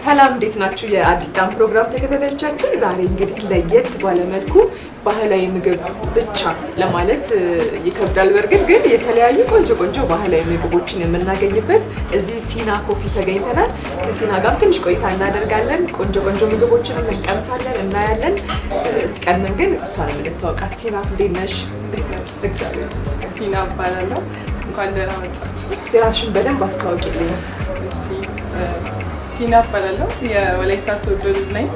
ሰላም እንዴት ናችሁ? የአዲስ ጣዕም ፕሮግራም ተከታታዮቻችን፣ ዛሬ እንግዲህ ለየት ባለ መልኩ ባህላዊ ምግብ ብቻ ለማለት ይከብዳል። በርግጥ ግን የተለያዩ ቆንጆ ባህላዊ ምግቦችን የምናገኝበት እዚህ ሲና ኮፊ ተገኝተናል። ከሲና ጋር ትንሽ ቆይታ እናደርጋለን። ቆንጆ ምግቦችን እንቀምሳለን፣ እናያለን። እስቀድመን ግን እሷን የምንተዋወቃት። ሲና እንዴት ነሽ? እግዚአብሔር ይመስገን። ሲና እባላለሁ። እንኳን ደህና መጣችሁ። እስቲ ራስሽን በደንብ አስተዋውቂልኝ። እሺ፣ ሲና እባላለሁ። የወላይታ ሶዶ ልጅ ነኝ።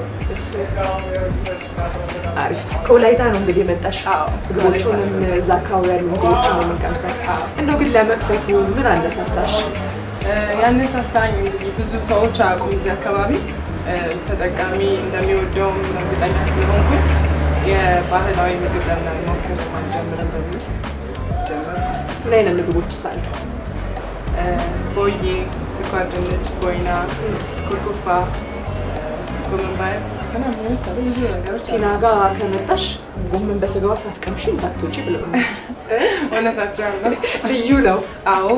አሪፍ። ከወላይታ ነው እንግዲህ የመጣሽ? ምግቦቹንም እዛ አካባቢ ያሉ ምግቦችን ነው የምንቀምሰው። እንደው ግን ለመክፈቱ ምን አነሳሳሽ? ያነሳሳኝ እንግዲህ ብዙ ሰዎች አያውቁም እዚህ አካባቢ ተጠቃሚ እንደሚወደውም እርግጠኛ ስለሆንኩኝ የባህላዊ ምግብ ለምን አንሞክር አንጀምርም በሚል ጀመርኩ። ምን አይነት ምግቦች ሳሉ? ቦዬ፣ ስኳር ድንች፣ ቦይና፣ ኩርኩፋ፣ ጎመን ባየር ምናምን የመሰሉ ብዙ ነገሮች። ሲና ጋር ከመጣሽ ጎመን በስጋዋ ሳትቀምሺ እንዳትወጪ ብለውኛል። እውነታቸው ነው። ልዩ ነው። አዎ፣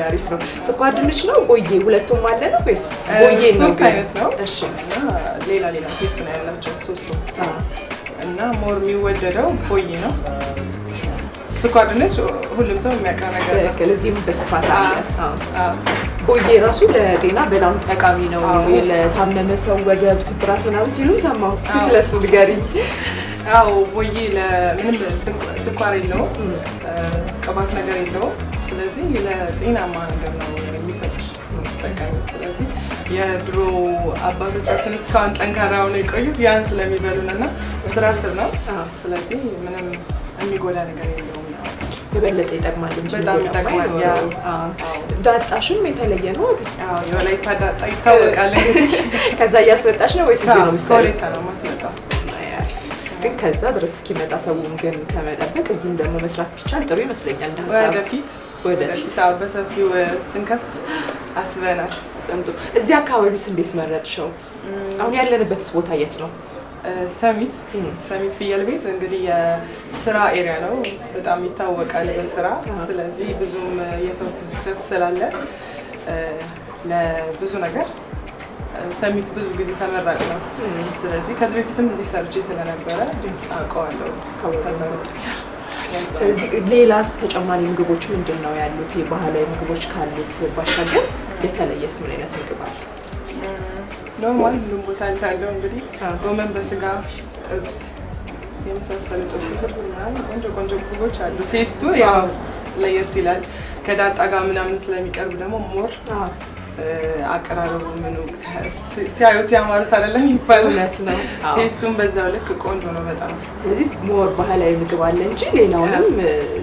አሪፍ ነው። ስኳር ድንች ነው ቦዬ፣ ሁለቱም አለ ነው ወይስ ቦዬ ነው? ሶስት አይነት ነው። እሺ። እና ሌላ ቴስት ነው ያላቸው ሶስቱ። እና ሞር የሚወደደው ቦዬ ነው። ስኳር ድንች ሁሉም ሰው የሚያውቀው ነገር ነው። ለዚህም በስፋት አለ። ቦዬ ራሱ ለጤና በጣም ጠቃሚ ነው። ለታመመ ሰው ወገብ ስብራት ምናምን ሲሉም ሰማሁ። ስለሱ ንገሪኝ። አዎ፣ ቦዬ ለምንም ስኳር የለውም፣ ቅባት ነገር የለውም። ስለዚህ ለጤናማ ነገር ነው የሚሰጥሽ ጠቃሚ። ስለዚህ የድሮ አባቶቻችን እስካሁን ጠንካራ ሆነው የቆዩት ያን ስለሚበሉን እና ስራ ስር ነው። ስለዚህ ምንም የሚጎዳ ነገር የለውም። የበለጠ ይጠቅማል እንጂ በጣም ይጠቅማል። ዳጣሽም የተለየ ነው። የወላይታ ዳጣ ይታወቃል። ከዛ እያስወጣሽ ነው ወይስ እዚህ ነው የምትሰሪው? ከወላይታ ነው የማስመጣው። ግን ከዛ ድረስ እስኪመጣ ሰውን ግን ከመጠበቅ እዚህም ደግሞ መስራት ቢቻል ጥሩ ይመስለኛል። እንደ ሀሳብ ወደፊት በሰፊው ስንከፍት አስበናል። በጣም ጥሩ። እዚህ አካባቢስ እንዴት መረጥሽው? አሁን ያለንበትስ ቦታ የት ነው? ሰሚት ፍየል ቤት እንግዲህ የስራ ኤሪያ ነው። በጣም ይታወቃል በስራ። ስለዚህ ብዙም የሰው ፍሰት ስላለ ለብዙ ነገር ሰሚት ብዙ ጊዜ ተመራጭ ነው። ስለዚህ ከዚህ በፊትም እዚህ ሰርቼ ስለነበረ አውቀዋለሁ። ስለዚህ ሌላስ ተጨማሪ ምግቦች ምንድን ነው ያሉት? የባህላዊ ምግቦች ካሉት ባሻገር የተለየስ ምን አይነት ምግብ አለ? ኖርማል ሁሉም ቦታ ያለው እንግዲህ ጎመን በስጋ ጥብስ የመሳሰሉ ጥብስ ፍርድ ምናምን ቆንጆ ምግቦች አሉ። ቴስቱ ያው ለየት ይላል። ከዳጣ ጋር ምናምን ስለሚቀርብ ደግሞ ሞር አቀራረቡ ምኑ ሲያዩት ያማሩት አይደለም የሚባለው እውነት ነው። ቴስቱም በዛው ልክ ቆንጆ ነው በጣም። ስለዚህ ሞር ባህላዊ ምግብ አለ እንጂ ሌላውንም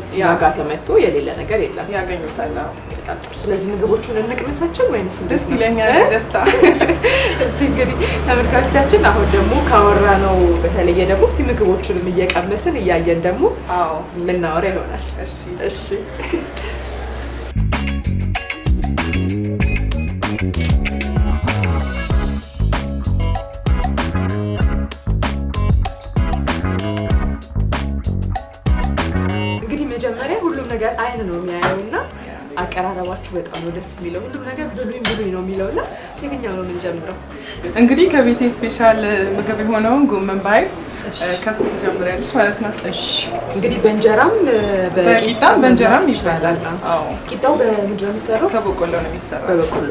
ሲና ጋር ተመቶ የሌለ ነገር የለም። ያገኙታል። ስለዚህ ምግቦቹን እንቅመሳቸው ወይንስ ደስ ይለኛል? ደስታ። እስቲ እንግዲህ ተመልካቾቻችን አሁን ደግሞ ካወራ ነው በተለየ ደግሞ እስቲ ምግቦቹንም እየቀመስን እያየን ደግሞ የምናወራ ይሆናል። እሺ። እንግዲህ መጀመሪያ ሁሉም ነገር አይን ነው የሚያየውና አቀራረባችሁ በጣም ነው ደስ የሚለው። ሁሉም ነገር ብሉኝ ነው የሚለውና የትኛው ነው የምንጀምረው? እንግዲህ ከቤቴ ስፔሻል ምግብ የሆነውን ጎመን ባየር ከሱ ትጀምሪያለሽ ማለት ነው። እሺ። እንግዲህ በእንጀራም በእንጀራም ይበላል። ቂጣው በምንድን ነው የሚሰራው? ከበቆሎ ነው የሚሰራው። በበቆሎ።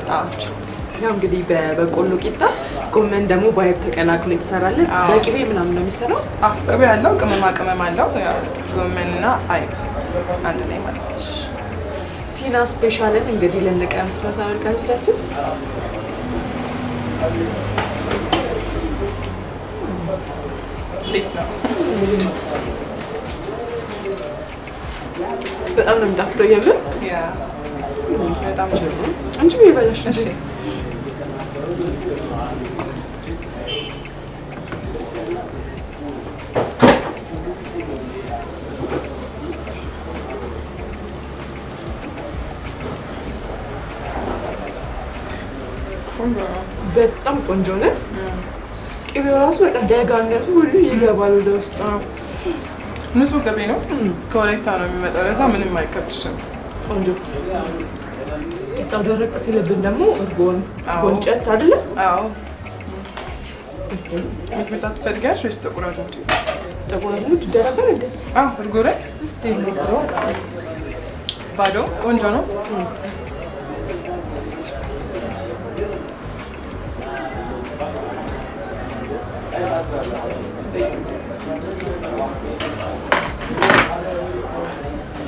ያው እንግዲህ በበቆሎ ቂጣ ጎመን ደግሞ ባየር ተቀላቅሎ የተሰራለት በቅቤ ምናምን ነው የሚሰራው። ቅቤ አለው፣ ቅመም አለው። ያው ጎመንና አይብ አንድ ላይ ማለት ነው። ሲና ስፔሻልን እንግዲህ ልንቀምስ ነው ተመልካቾቻችን። እንዴት ነው? በጣም ነው የሚጣፍጠው። የምር በጣም ችሉ እንጂ ይበላሽ። እሺ። በጣም ቆንጆ ነው። ቅቤው ራሱ በቃ ደጋነቱ ሁሉ ይገባል ወደ ውስጥ። ንጹህ ቅቤ ነው፣ ከወላይታ ነው የሚመጣው። ለዛ ምንም አይከብድሽም። ቆንጆ ቂጣው ደረቅ ሲልብን ደግሞ እርጎን ወንጨት አይደለ? አዎ ሚጥሚጣ ትፈልጊያለሽ ወይስ ጥቁር አዝሙድ? ጥቁር አዝሙድ ይደረጋል እንዴ? አዎ እርጎ ላይ እስቲ እንሞክረው። ባዶ ቆንጆ ነው።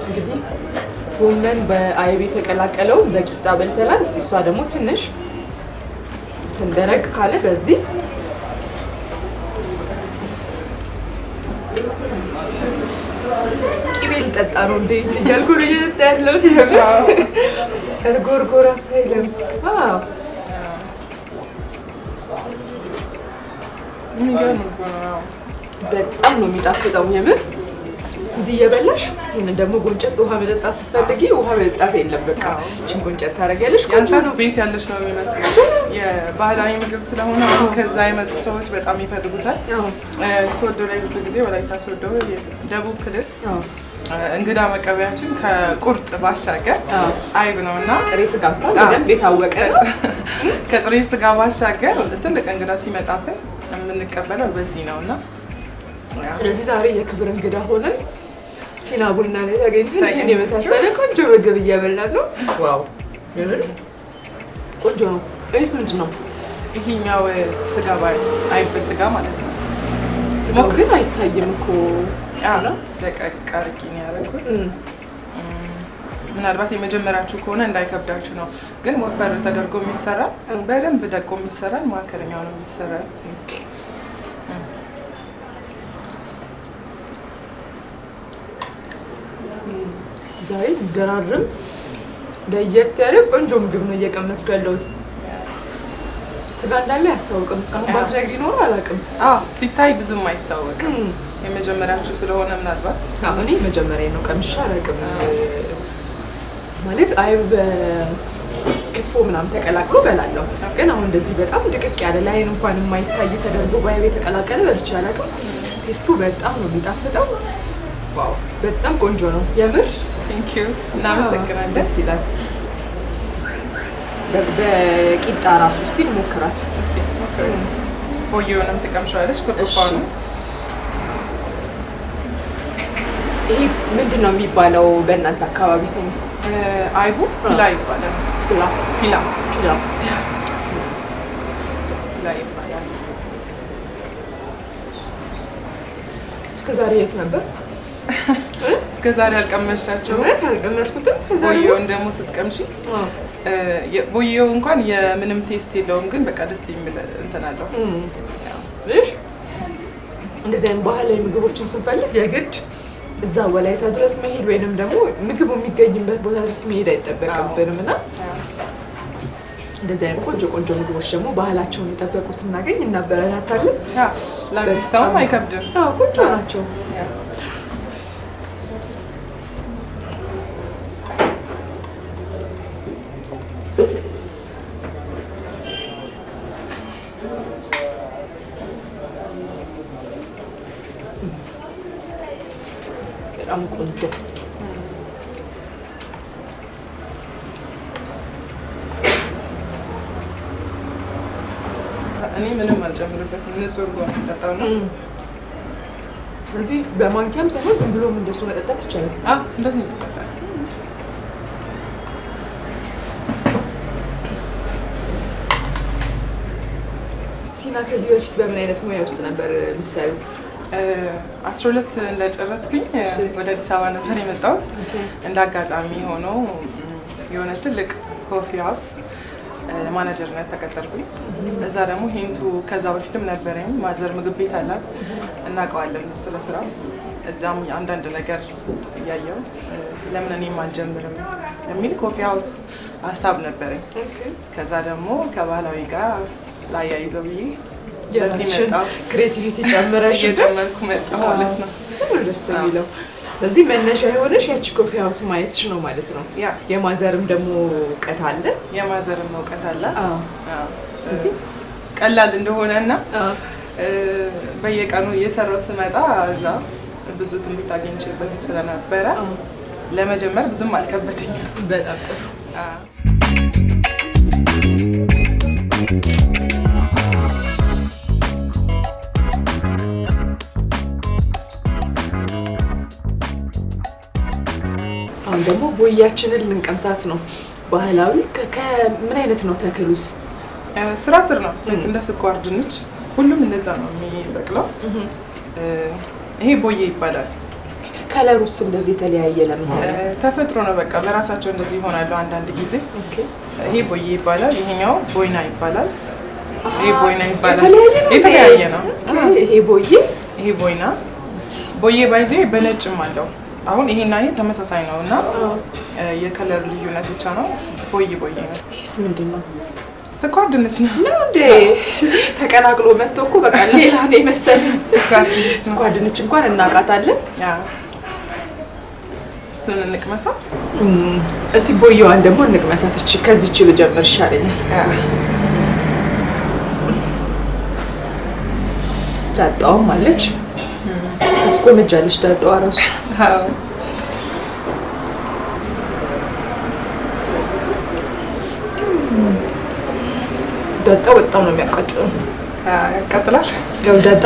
እንግዲህ ጎመን በአይብ የተቀላቀለው በቂጣ በልተናል። እስቲ እሷ ደግሞ ትንሽ ትንደረግ ካለ በዚህ ቅቤ ሊጠጣ ነው እንዴ እያልኩ ነው እየጠጣ ያለሁት። እርጎ እርጎ እራሱ አይልም። በጣም ነው የሚጣፍጠው የምር። እዚህ እየበላሽ ይህንን ደግሞ ጎንጨት ውሃ መጠጣት ስትፈልጊ ውሃ መጠጣት የለም በቃ ችን ጎንጨት ታደርጊያለሽ። ቆንጆ ነው። ቤት ያለሽ ነው የሚመስለው። የባህላዊ ምግብ ስለሆነ ከዛ የመጡ ሰዎች በጣም ይፈልጉታል። ሶዶ ላይ ብዙ ጊዜ ወላይታ ሶዶ ደቡብ ክልል እንግዳ መቀበያችን ከቁርጥ ባሻገር አይብ ነው እና ጥሬ ስጋ በደንብ የታወቀ ነው። ከጥሬ ስጋ ባሻገር ትልቅ እንግዳ ሲመጣብን የምንቀበለው በዚህ ነው እና ስለዚህ ዛሬ የክብር እንግዳ ሆነን ሲና ቡና ላይ ተገኝተን ይህን የመሳሰለ ቆንጆ ምግብ እያበላን ነው። ዋው ቆንጆ ነው። ይህስ ምንድን ነው? ይሄኛው ስጋ አይብ በስጋ ማለት ነው። ስጋው ግን አይታይም እኮ ደቀቅ አድርጌ ነው ያደረኩት። ምናልባት የመጀመሪያችሁ ከሆነ እንዳይከብዳችሁ ነው። ግን ወፈር ተደርጎ የሚሰራ በደንብ ደቆ የሚሰራ መካከለኛው ነው የሚሰራ። ዛሬ ገራርም ለየት ያለ ቆንጆ ምግብ ነው እየቀመስኩ ያለሁት። ስጋ እንዳለ አያስታውቅም። ካሁን ነገር ሊኖር አላውቅም። ሲታይ ብዙም አይታወቅም። የመጀመሪያችሁ ስለሆነ ምናልባት እኔ መጀመሪያ ነው ቀምሼ አላውቅም። ማለት አይብ ክትፎ ምናምን ተቀላቅሎ በላለሁ። ግን አሁን እንደዚህ በጣም ድቅቅ ያለ ላይን እንኳን የማይታይ ተደርጎ በአይብ የተቀላቀለ በልቼ አላውቅም። ቴስቱ በጣም ነው የሚጣፍጠው። ዋው በጣም ቆንጆ ነው የምር። ቴንክ ዩ እናመሰግናለን። ደስ ይላል። በቂጣ ራሱ እስቲ ሞክራት። ቦየውንም ትቀምሻለሽ። ኩርኩፋኑ ይሄ ምንድን ነው የሚባለው በእናንተ አካባቢ ስሙ? አይቡ ፒላ ይባላል። ፒላ ይባላል። እስከ ዛሬ የት ነበር? እስከ ዛሬ አልቀመሻቸውም። አልቀመስኩትም። ቦየውን ደግሞ ስትቀምሺ ቦየው እንኳን የምንም ቴስት የለውም፣ ግን በቃ ደስ የሚል እንትን አለው። እሺ እንደዚህ አይነት ባህላዊ ምግቦችን ስንፈልግ የግድ እዛ ወላይታ ድረስ መሄድ ወይንም ደግሞ ምግቡ የሚገኝበት ቦታ ድረስ መሄድ አይጠበቅብንም እና እንደዚህ አይነት ቆንጆ ቆንጆ ምግቦች ደግሞ ባህላቸውን የጠበቁ ስናገኝ እናበረታታለን። ለአዲስ ሰውም አይከብድም። ቆንጆ ናቸው። በጣም ቆንጆ። እኔ ምንም አልጨምርበትም። ንጹህ እርጎ ነው የምጠጣው ነው። ስለዚህ በማንኪያም ሳይሆን ዝም ብሎም እንደሱ መጠጣት ይቻላል። እንደዚህ ነው የሚጠጣው። ሲና ከዚህ በፊት በምን አይነት ሙያ ውስጥ ነበር የሚሰሩ? 12 እንደጨረስኩኝ ወደ አዲስ አበባ ነበር የመጣሁት። እንደ አጋጣሚ ሆኖ የሆነ ትልቅ ኮፊ ሃውስ ማናጀርነት ተቀጠርኩኝ። እዛ ደግሞ ሂንቱ ከዛ በፊትም ነበረኝ። ማዘር ምግብ ቤት አላት፣ እናውቀዋለን ስለ ስራው። እዛም አንዳንድ ነገር እያየው ለምን እኔም አልጀምርም የሚል ኮፊ ሃውስ ሀሳብ ነበረኝ። ከዛ ደግሞ ከባህላዊ ጋር ላያይዘው ብዬ በዚህ መጣሁ። ክሬቲቪቲ ጨምረሽ እየጨመርኩ መጣሁ ማለት ነው። ደስ የሚለው ስለዚህ መነሻ የሆነሽ ያቺ ኮፊ ሃውስ ማየትሽ ነው ማለት ነው። የማዘርም ደግሞ እውቀት አለ። የማዘርም እውቀት አለ። እዚህ ቀላል እንደሆነና በየቀኑ እየሰራው ስመጣ እዛ ብዙ ትምህርት አግኝቼበት ስለነበረ ለመጀመር ብዙም አልከበደኝም። በጣም ጥሩ። ደግሞ ቦያችንን ልንቀምሳት ነው። ባህላዊ ከምን አይነት ነው ተክሉስ? ስራ ስር ነው። እንደ ስኳር ድንች ሁሉም እንደዛ ነው የሚበቅለው። ይሄ ቦዬ ይባላል። ከለሩስ እንደዚህ የተለያየ ለምን ሆነ? ተፈጥሮ ነው በቃ በራሳቸው እንደዚህ ይሆናሉ አንዳንድ ጊዜ። ይሄ ቦዬ ይባላል። ይሄኛው ቦይና ይባላል። ይሄ ቦይና ይባላል። የተለያየ ነው። ይሄ ቦይና ቦዬ ባይዜ በነጭም አለው። አሁን ይሄና ይሄ ተመሳሳይ ነው እና የከለር ልዩነት ብቻ ነው። ቦዬ ነው። ይሄስ ምንድን ነው? ስኳር ድንች ነው እንዴ? ተቀላቅሎ መጥቶ እኮ በቃ ሌላ ነው የመሰለኝ። ስኳር ድንች እንኳን እናውቃታለን። እሱን እንቅመሳ እስቲ። ቦየዋን ደግሞ እንቅመሳት። እቺ ከዚህች ልጀምር ይሻለኛል። ዳጣውም አለች። አስቆመጃለች ዳጣዋ ራሱ። ዳጣው በጣም ነው የሚያቃጥለው። ያቃጥላል። ያው ዳጣ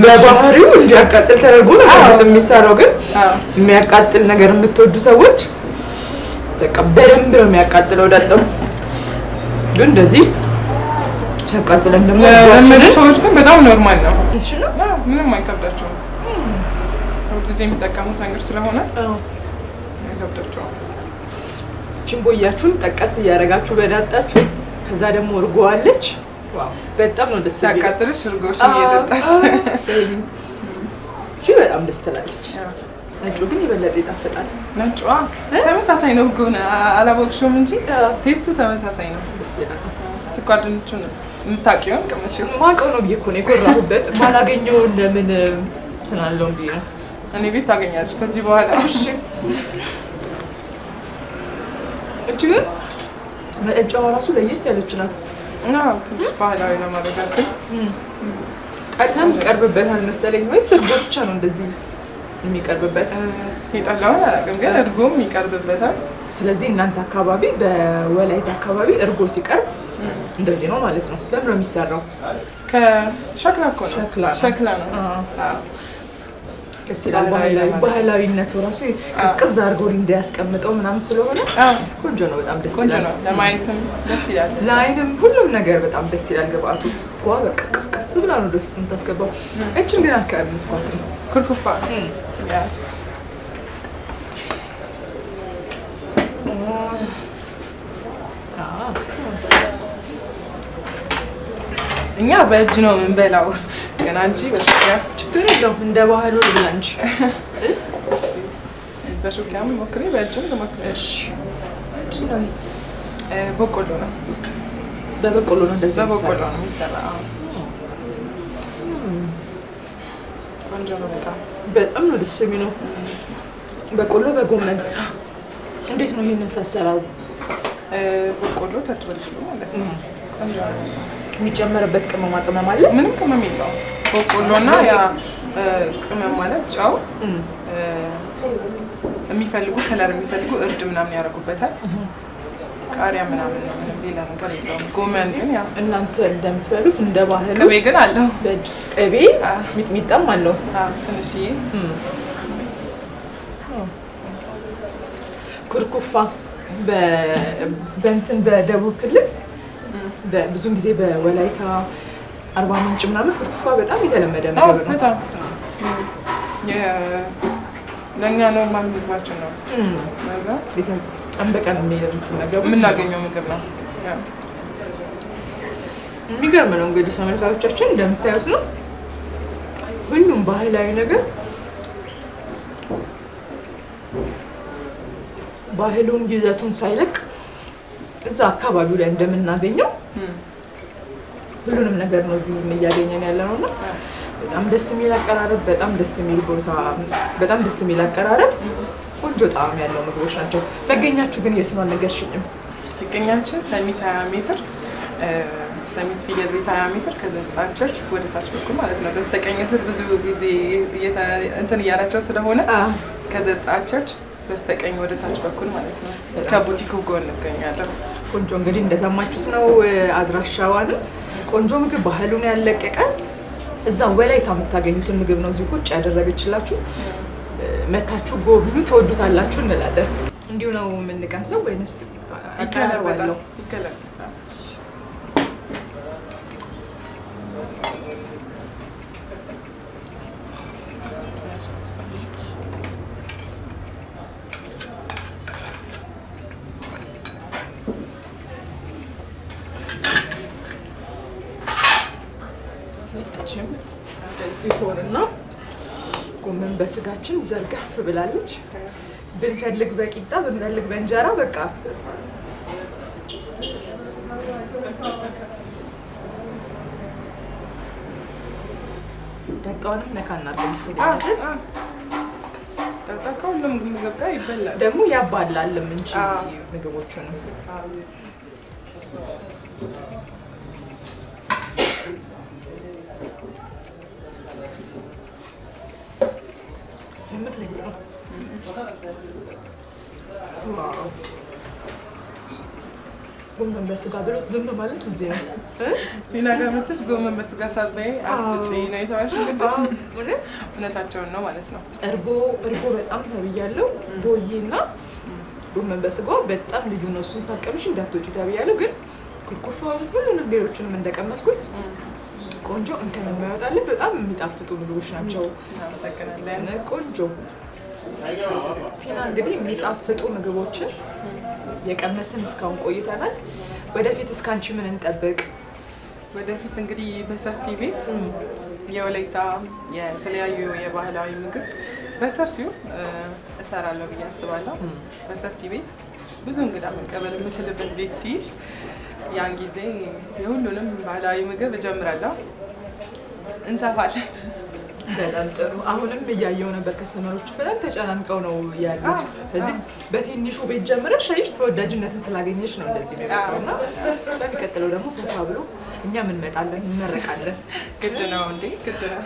በባህሪው እንዲያቃጥል ተደርጎ ነው የሚሰራው። ግን የሚያቃጥል ነገር የምትወዱ ሰዎች በቃ በደንብ ነው የሚያቃጥለው ዳጣው። ግን እንደዚህ ሲያቃጥለን ደግሞ ሰዎች ግን በጣም ኖርማል ነው። እሺ ነው፣ ምንም አይከብዳቸውም። ሁልጊዜ የሚጠቀሙት ነገር ስለሆነ አይከብዳቸውም። ቺምቦያችሁን ጠቀስ እያደረጋችሁ በዳጣችሁ። ከዛ ደግሞ እርጎ አለች። ዋው በጣም ነው ደስ የሚለው። ሲያቃጥልሽ እርጎሽን እየጠጣሽ እሺ፣ በጣም ደስ ትላለች። ነጩ ግን የበለጠ ይጣፍጣል። ነጩ ተመሳሳይ ነው ግን አላወቅሽውም እንጂ ቴስቱ ተመሳሳይ ነው። ደስ ይላል። ስኳር ድንቹን የምታውቂውን ቅምሽው? ማውቀው ነው ብዬ እኮ ነው የኮራሁበት። ማላገኘውን ለምን ትናለው ብዬ ነው። እኔ ቤት ታገኛለሽ ከዚህ በኋላ። እሺ እቺ ግን መጠጫዋ ራሱ ለየት ያለች ናት። ትንሽ ባህላዊ ነው ማለት ነው። ጠላም ይቀርብበታል መሰለኝ ወይስ እርጎ ብቻ ነው እንደዚህ የሚቀርብበት? የጠላውን አላውቅም ግን እርጎም ይቀርብበታል። ስለዚህ እናንተ አካባቢ በወላይታ አካባቢ እርጎ ሲቀርብ እንደዚህ ነው ማለት ነው። በምን ነው የሚሰራው? ከሸክላ እኮ ነው። ሸክላ ነው። ደስ ይላል። ባህላዊነቱ ራሱ ቅዝቅዝ አድርጎ እንዲያስቀምጠው ምናምን ስለሆነ ቆንጆ ነው። በጣም ደስ ይላል። ለማየትም ደስ ይላል። ለአይንም ሁሉም ነገር በጣም ደስ ይላል። ግብአቱ ዋ በቃ ቅዝቅዝ ብላ ነው ደስ የምታስገባው። እችን ግን አካባቢ መስኳት ነው ኩርኩፋ እኛ በእጅ ነው የምንበላው። ግን አንቺ በሹኪያ ችግር የለውም። እንደ ባህሉ ልብላ እንጂ በሹኪያም ሞክሪ፣ በእጅም ሞክሪ። እሺ ምንድን ነው? በቆሎ ነው። በበቆሎ ነው እንደዚህ በበቆሎ ነው የሚሰራው። ቆንጆ ነው። በጣም ነው ደስ የሚለው። በቆሎ በጎመን እንዴት ነው ይሄንን አሰራሩ? በቆሎ ተጥብሎ ማለት ነው። ቆንጆ ነው። የሚጨመርበት ቅመማ ቅመም አለ? ምንም ቅመም የለውም። በቆሎና ያ ቅመም ማለት ጨው፣ የሚፈልጉ ከለር የሚፈልጉ እርድ ምናምን ያደርጉበታል። ቃሪያ ምናምን ነው፣ ሌላ ነገር የለውም። ጎመን ግን ያ እናንተ እንደምትበሉት እንደ ባህሉ ቅቤ ግን አለው። ቅቤ ሚጥሚጣም አለው ትንሽዬ። ኩርኩፋ በእንትን በደቡብ ክልል ብዙን ጊዜ በወላይታ አርባ ምንጭ ምናምን ኩርኩፋ በጣም የተለመደ ምግብ ነው። በጣም ለእኛ ኖርማል ምግባችን ነው። ቀን በቀን የምናገኘው ምግብ ነው። የሚገርም ነው። እንግዲህ ተመልካቾቻችን እንደምታዩት ነው ሁሉም ባህላዊ ነገር ባህሉን ይዘቱን ሳይለቅ እዛ አካባቢው ላይ እንደምናገኘው ሁሉንም ነገር ነው እዚህ እያገኘን ያለነው እና በጣም ደስ የሚል አቀራረብ፣ በጣም ደስ የሚል ቦታ፣ በጣም ደስ የሚል አቀራረብ፣ ቆንጆ ጣዕም ያለው ምግቦች ናቸው። መገኛችሁ ግን የት ነው አልነገርሽኝም? መገኛችን ሰሚት 20 ሜትር ሰሚት ፍየል ቤት 20 ሜትር ከዘጻ ቸርች ወደ ታች በኩል ማለት ነው። በስተቀኝ ስር ብዙ ጊዜ እንትን እያላቸው ስለሆነ ከዘጻ ቸርች በስተቀኝ ወደ ታች በኩል ማለት ነው። ከቡቲኩ ጎን እንገኛለን። ቆንጆ እንግዲህ እንደሰማችሁት ነው አድራሻዋንም ቆንጆ ምግብ ባህሉን ያለቀቀ እዛ ወላይታ የምታገኙትን ምግብ ነው እዚህ ቁጭ ያደረገችላችሁ። መታችሁ ጎብኙ፣ ትወዱታላችሁ እንላለን። እንዲሁ ነው የምንቀምሰው ወይንስ ይከለባለው? ይከለባል። እቺም እንደዚህ ትሆንና ጎመን በስጋችን ዘርገፍ ብላለች። ብንፈልግ በቂጣ ብንፈልግ በእንጀራ በቃ ዳጣውንም ነካ እናድርግ መሰለኝ። ዳጣ ከሁሉም ምግብ ጋር ይበላል። ደግሞ ያባላልም እንጂ ምግቦቹን ጎመን በስጋ ብሎ ዝም ማለት እዚህ ነው። ሲና ጋር መጥተሽ ጎመን በስጋ ሳትበይ አትውጪ ነው የተባልሽው። እውነታቸውን ነው ማለት ነው። እርጎ በጣም ተብያለሁ። ቦዬና ጎመን በስጋ በጣም ልዩ ነው። እሱን ሳትቀምሽ እንዳትወጪ ተብያለሁ። ግን ኩልኩፋውን ሁሉንም ሌሎችንም እንደቀመስኩት ቆንጆ እንከን የማይወጣልን በጣም የሚጣፍጡ ምግቦች ናቸው። እናመሰግናለን። ቆንጆ ሲና እንግዲህ የሚጣፍጡ ምግቦችን የቀመስን እስካሁን ቆይተናል። ወደፊት እስካንቺ ምን እንጠብቅ? ወደፊት እንግዲህ በሰፊ ቤት የወላይታ የተለያዩ የባህላዊ ምግብ በሰፊው እሰራለሁ ብዬ አስባለሁ። በሰፊ ቤት ብዙ እንግዳ መቀበል የምችልበት ቤት ሲይዝ ያን ጊዜ የሁሉንም ባህላዊ ምግብ እጀምራለሁ። እንሰፋለን። በጣም ጥሩ። አሁንም እያየው ነበር ከስተመሮች በጣም ተጨናንቀው ነው ያሉት። ስለዚህ በትንሹ ቤት ጀምረሽ አይሽ ተወዳጅነትን ስላገኘሽ ነው እንደዚህ የሚመጣውና በሚቀጥለው ደግሞ ሰፋ ብሎ እኛም እንመጣለን እንመረቃለን። ግድ ነው እንዴ? ግድ ነው።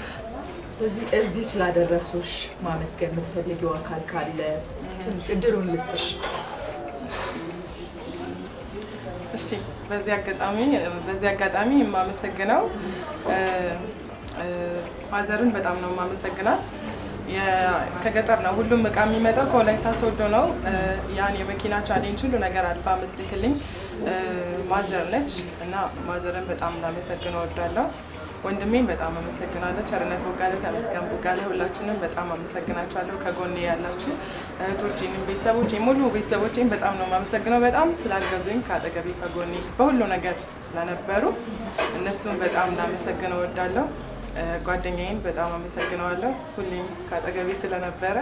ስለዚህ እዚህ ስላደረሱሽ ማመስገን የምትፈልጊው አካል ካለ እስቲ ትንሽ እድሉን ልስጥሽ። እሺ፣ በዚህ አጋጣሚ የማመሰግነው ማዘርን በጣም ነው የማመሰግናት። ከገጠር ነው ሁሉም እቃ የሚመጣው ከወላይታ ሶዶ ነው። ያን የመኪና ቻሌንጅ ሁሉ ነገር አልፋ የምትልክልኝ ማዘር ነች እና ማዘርን በጣም ላመሰግን እወዳለሁ። ወንድሜን በጣም አመሰግናለሁ። ቸርነት ቦጋለ፣ ተመስገን ቦጋለ፣ ሁላችንም በጣም አመሰግናችኋለሁ። ከጎኔ ያላችሁ እህቶቼንም ቤተሰቦቼን ሙሉ ቤተሰቦቼን በጣም ነው የማመሰግነው። በጣም ስላገዙኝ ከአጠገቤ ከጎኔ በሁሉ ነገር ስለነበሩ እነሱን በጣም ላመሰግን እወዳለሁ። ጓደኛዬን በጣም አመሰግነዋለሁ። ሁሌም ከአጠገቤ ስለነበረ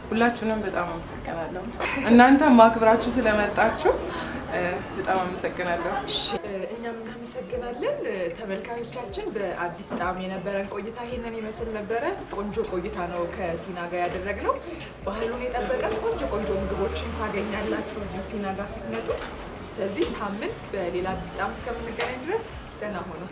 ሁላችሁንም በጣም አመሰግናለሁ። እናንተም ማክብራችሁ ስለመጣችሁ በጣም አመሰግናለሁ። እኛም እናመሰግናለን። ተመልካቾቻችን በአዲስ ጣዕም የነበረን ቆይታ ይሄንን ይመስል ነበረ። ቆንጆ ቆይታ ነው ከሲና ጋር ያደረግነው። ባህሉን የጠበቀ ቆንጆ ምግቦችን ታገኛላችሁ እዚህ ሲና ጋር ስትመጡ። ስለዚህ ሳምንት በሌላ አዲስ ጣዕም እስከምንገናኝ ድረስ ደህና ሆኑ።